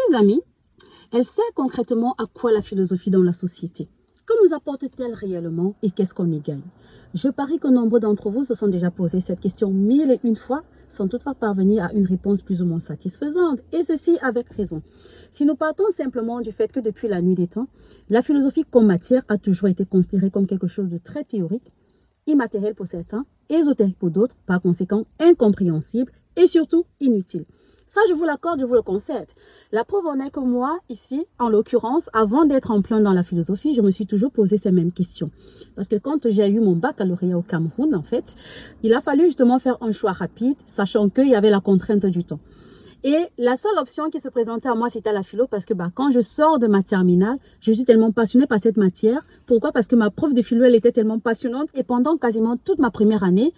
Chers amis, elle sert concrètement à quoi la philosophie dans la société? Que nous apporte-t-elle réellement et qu'est-ce qu'on y gagne? Je parie que nombre d'entre vous se sont déjà posé cette question 1001 fois sans toutefois parvenir à une réponse plus ou moins satisfaisante, et ceci avec raison. Si nous partons simplement du fait que depuis la nuit des temps, la philosophie comme matière a toujours été considérée comme quelque chose de très théorique, immatériel pour certains, ésotérique pour d'autres, par conséquent incompréhensible et surtout inutile. Ça, je vous l'accorde, je vous le concède. La preuve en est que moi, ici, en l'occurrence, avant d'être en plein dans la philosophie, je me suis toujours posé ces mêmes questions. Parce que quand j'ai eu mon baccalauréat au Cameroun, en fait, il a fallu justement faire un choix rapide, sachant qu'il y avait la contrainte du temps. Et la seule option qui se présentait à moi, c'était la philo, parce que quand je sors de ma terminale, je suis tellement passionnée par cette matière. Pourquoi? Parce que ma prof de philo, elle était tellement passionnante. Et pendant quasiment toute ma première année,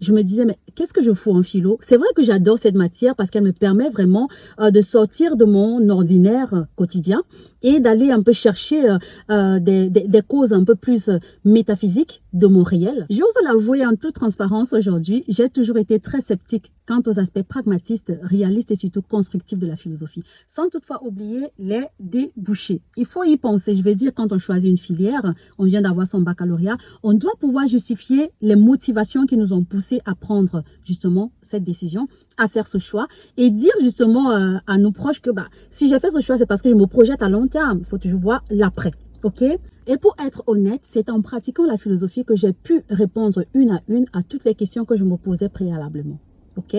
je me disais, mais qu'est-ce que je fous en philo? C'est vrai que j'adore cette matière parce qu'elle me permet vraiment de sortir de mon ordinaire quotidien et d'aller un peu chercher des causes un peu plus métaphysiques de mon réel. J'ose l'avouer en toute transparence aujourd'hui, j'ai toujours été très sceptique quant aux aspects pragmatistes, réalistes et surtout constructifs de la philosophie, sans toutefois oublier les débouchés. Il faut y penser, je vais dire, quand on choisit une filière, on vient d'avoir son baccalauréat, on doit pouvoir justifier les motivations qui nous ont poussé à prendre justement cette décision, à faire ce choix et dire justement à nos proches que si j'ai fait ce choix, c'est parce que je me projette à long terme. Il faut toujours voir l'après. Ok? Et pour être honnête, c'est en pratiquant la philosophie que j'ai pu répondre une à toutes les questions que je me posais préalablement. Ok?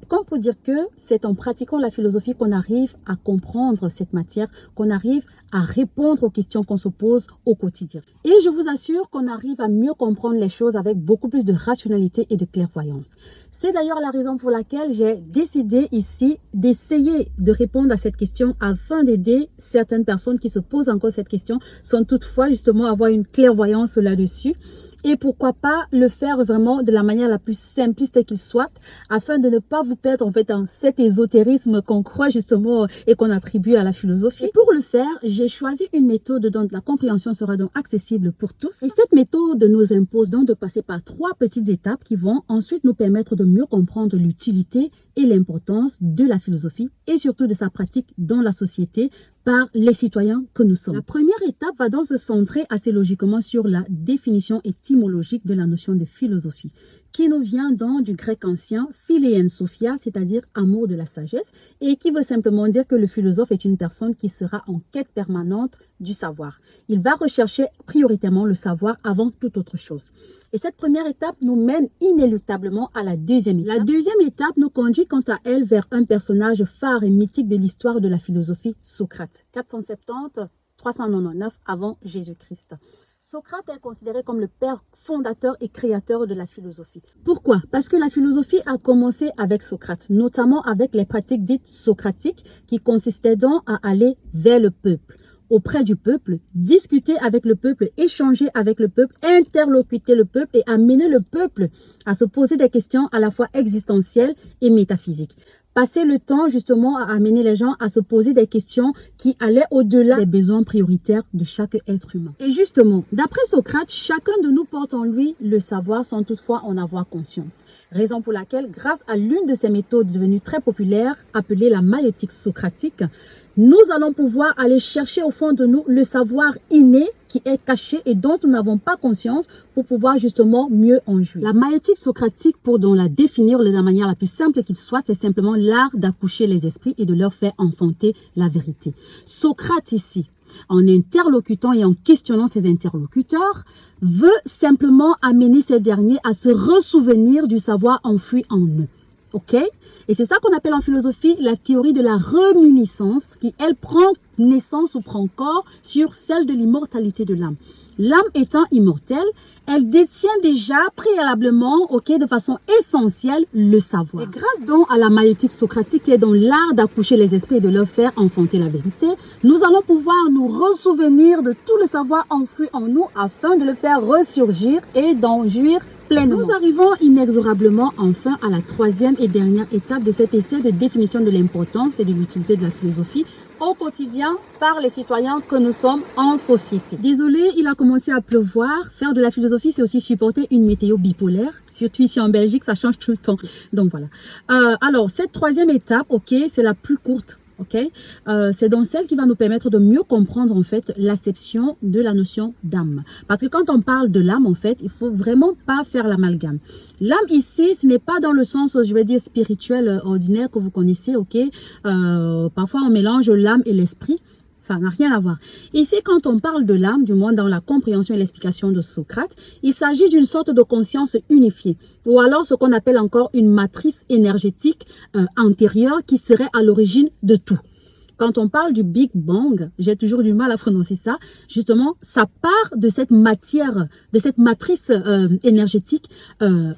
Comme pour dire que c'est en pratiquant la philosophie qu'on arrive à comprendre cette matière, qu'on arrive à répondre aux questions qu'on se pose au quotidien. Et je vous assure qu'on arrive à mieux comprendre les choses avec beaucoup plus de rationalité et de clairvoyance. C'est d'ailleurs la raison pour laquelle j'ai décidé ici d'essayer de répondre à cette question afin d'aider certaines personnes qui se posent encore cette question sans toutefois justement avoir une clairvoyance là-dessus. Et pourquoi pas le faire vraiment de la manière la plus simpliste qu'il soit, afin de ne pas vous perdre en fait dans cet ésotérisme qu'on croit justement et qu'on attribue à la philosophie. Et pour le faire, j'ai choisi une méthode dont la compréhension sera donc accessible pour tous. Et cette méthode nous impose donc de passer par 3 petites étapes qui vont ensuite nous permettre de mieux comprendre l'utilité et l'importance de la philosophie et surtout de sa pratique dans la société par les citoyens que nous sommes. La première étape va donc se centrer assez logiquement sur la définition étymologique de la notion de philosophie, qui nous vient donc du grec ancien philein sophia, c'est-à-dire amour de la sagesse, et qui veut simplement dire que le philosophe est une personne qui sera en quête permanente du savoir. Il va rechercher prioritairement le savoir avant toute autre chose. Et cette première étape nous mène inéluctablement à la deuxième étape. La deuxième étape nous conduit quant à elle vers un personnage phare et mythique de l'histoire de la philosophie, Socrate, 470-399 avant Jésus-Christ. Socrate est considéré comme le père fondateur et créateur de la philosophie. Pourquoi? Parce que la philosophie a commencé avec Socrate, notamment avec les pratiques dites socratiques qui consistaient donc à aller vers le peuple, auprès du peuple, discuter avec le peuple, échanger avec le peuple, interlocuter le peuple et amener le peuple à se poser des questions à la fois existentielles et métaphysiques. Passer le temps justement à amener les gens à se poser des questions qui allaient au-delà des besoins prioritaires de chaque être humain. Et justement, d'après Socrate, chacun de nous porte en lui le savoir sans toutefois en avoir conscience. Raison pour laquelle, grâce à l'une de ces méthodes devenues très populaires, appelée la maïeutique socratique, nous allons pouvoir aller chercher au fond de nous le savoir inné qui est caché et dont nous n'avons pas conscience pour pouvoir justement mieux en jouir. La maïeutique socratique, pour donc la définir de la manière la plus simple qu'il soit, c'est simplement l'art d'accoucher les esprits et de leur faire enfanter la vérité. Socrate ici, en interlocutant et en questionnant ses interlocuteurs, veut simplement amener ces derniers à se ressouvenir du savoir enfoui en eux. Ok? Et c'est ça qu'on appelle en philosophie la théorie de la réminiscence qui, elle, prend naissance ou prend corps sur celle de l'immortalité de l'âme. L'âme étant immortelle, elle détient déjà préalablement, de façon essentielle, le savoir. Et grâce donc à la maïeutique socratique qui est dans l'art d'accoucher les esprits et de leur faire enfanter la vérité, nous allons pouvoir nous ressouvenir de tout le savoir enfoui en nous afin de le faire ressurgir et d'en jouir pleinement. Nous arrivons inexorablement enfin à la troisième et dernière étape de cet essai de définition de l'importance et de l'utilité de la philosophie au quotidien par les citoyens que nous sommes en société. Désolé, il a commencé à pleuvoir. Faire de la philosophie, c'est aussi supporter une météo bipolaire. Surtout ici en Belgique, ça change tout le temps. Donc voilà. Alors, cette troisième étape, c'est la plus courte. ok? C'est donc celle qui va nous permettre de mieux comprendre en fait l'acception de la notion d'âme. Parce que quand on parle de l'âme, en fait, il faut vraiment pas faire l'amalgame. L'âme ici, ce n'est pas dans le sens, je vais dire, spirituel ordinaire que vous connaissez, ok? Parfois, on mélange l'âme et l'esprit. Ça n'a rien à voir. Ici, quand on parle de l'âme, du moins dans la compréhension et l'explication de Socrate, il s'agit d'une sorte de conscience unifiée, ou alors ce qu'on appelle encore une matrice énergétique antérieure qui serait à l'origine de tout. Quand on parle du Big Bang, j'ai toujours du mal à prononcer ça, justement, ça part de cette matière, de cette matrice énergétique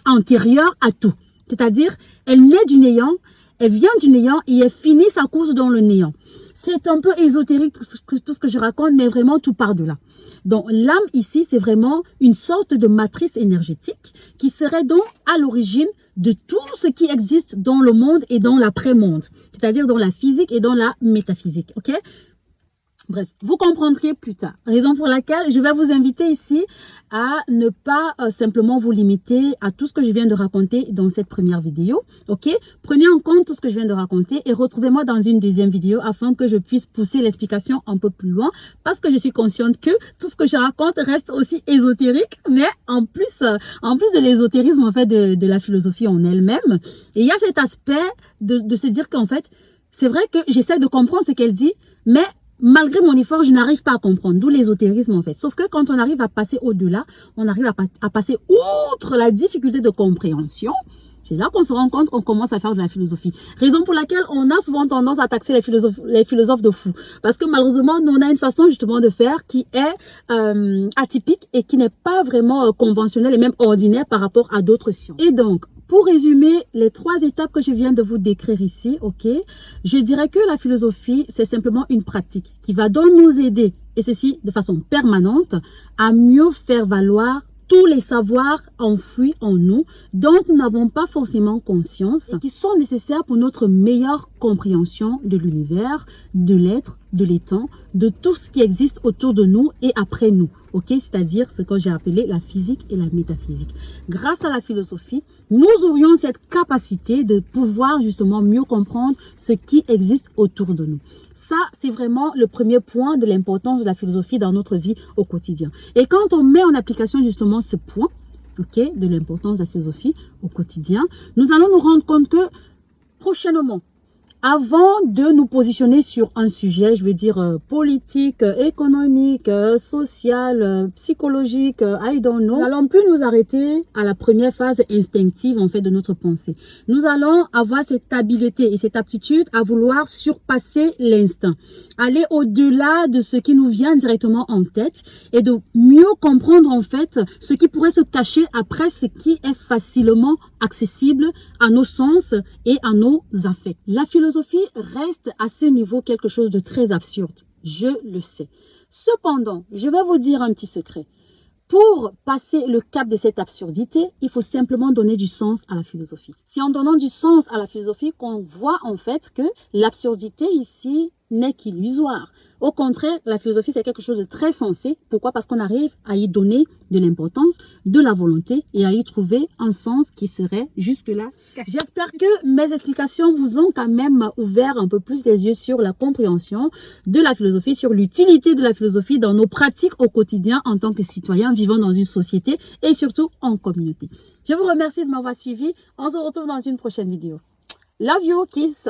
antérieure à tout. C'est-à-dire, elle naît du néant, elle vient du néant et elle finit sa course dans le néant. C'est un peu ésotérique tout ce que je raconte, mais vraiment tout part de là. Donc l'âme ici, c'est vraiment une sorte de matrice énergétique qui serait donc à l'origine de tout ce qui existe dans le monde et dans l'après-monde, c'est-à-dire dans la physique et dans la métaphysique. Ok? Bref, vous comprendrez plus tard. Raison pour laquelle je vais vous inviter ici à ne pas simplement vous limiter à tout ce que je viens de raconter dans cette première vidéo. Ok? Prenez en compte tout ce que je viens de raconter et retrouvez-moi dans une deuxième vidéo afin que je puisse pousser l'explication un peu plus loin parce que je suis consciente que tout ce que je raconte reste aussi ésotérique, mais en plus de l'ésotérisme en fait de la philosophie en elle-même, il y a cet aspect de se dire qu'en fait, c'est vrai que j'essaie de comprendre ce qu'elle dit, mais malgré mon effort, je n'arrive pas à comprendre, d'où l'ésotérisme en fait. Sauf que quand on arrive à passer au-delà, on arrive à passer outre la difficulté de compréhension. C'est là qu'on se rend compte qu'on commence à faire de la philosophie. Raison pour laquelle on a souvent tendance à taxer les philosophes de fous. Parce que malheureusement, nous, on a une façon justement de faire qui est atypique et qui n'est pas vraiment conventionnelle et même ordinaire par rapport à d'autres sciences. Et donc, pour résumer les 3 étapes que je viens de vous décrire ici, ok, je dirais que la philosophie, c'est simplement une pratique qui va donc nous aider, et ceci de façon permanente, à mieux faire valoir tous les savoirs enfouis en nous dont nous n'avons pas forcément conscience et qui sont nécessaires pour notre meilleure compréhension de l'univers, de l'être, de l'étang, de tout ce qui existe autour de nous et après nous. Ok, c'est-à-dire ce que j'ai appelé la physique et la métaphysique. Grâce à la philosophie, nous aurions cette capacité de pouvoir justement mieux comprendre ce qui existe autour de nous. Ça, c'est vraiment le premier point de l'importance de la philosophie dans notre vie au quotidien. Et quand on met en application justement ce point, ok, de l'importance de la philosophie au quotidien, nous allons nous rendre compte que prochainement, avant de nous positionner sur un sujet, je veux dire politique, économique, social, psychologique, I don't know, nous n'allons plus nous arrêter à la première phase instinctive en fait de notre pensée. Nous allons avoir cette habileté et cette aptitude à vouloir surpasser l'instinct, aller au-delà de ce qui nous vient directement en tête et de mieux comprendre en fait ce qui pourrait se cacher après ce qui est facilement accessible à nos sens et à nos affects. La philosophie reste à ce niveau quelque chose de très absurde, je le sais. Cependant, je vais vous dire un petit secret. Pour passer le cap de cette absurdité, il faut simplement donner du sens à la philosophie. C'est en donnant du sens à la philosophie qu'on voit en fait que l'absurdité ici n'est qu'illusoire. Au contraire, la philosophie, c'est quelque chose de très sensé. Pourquoi? Parce qu'on arrive à y donner de l'importance, de la volonté et à y trouver un sens qui serait jusque-là. J'espère que mes explications vous ont quand même ouvert un peu plus les yeux sur la compréhension de la philosophie, sur l'utilité de la philosophie dans nos pratiques au quotidien en tant que citoyens vivant dans une société et surtout en communauté. Je vous remercie de m'avoir suivi. On se retrouve dans une prochaine vidéo. Love you, kiss!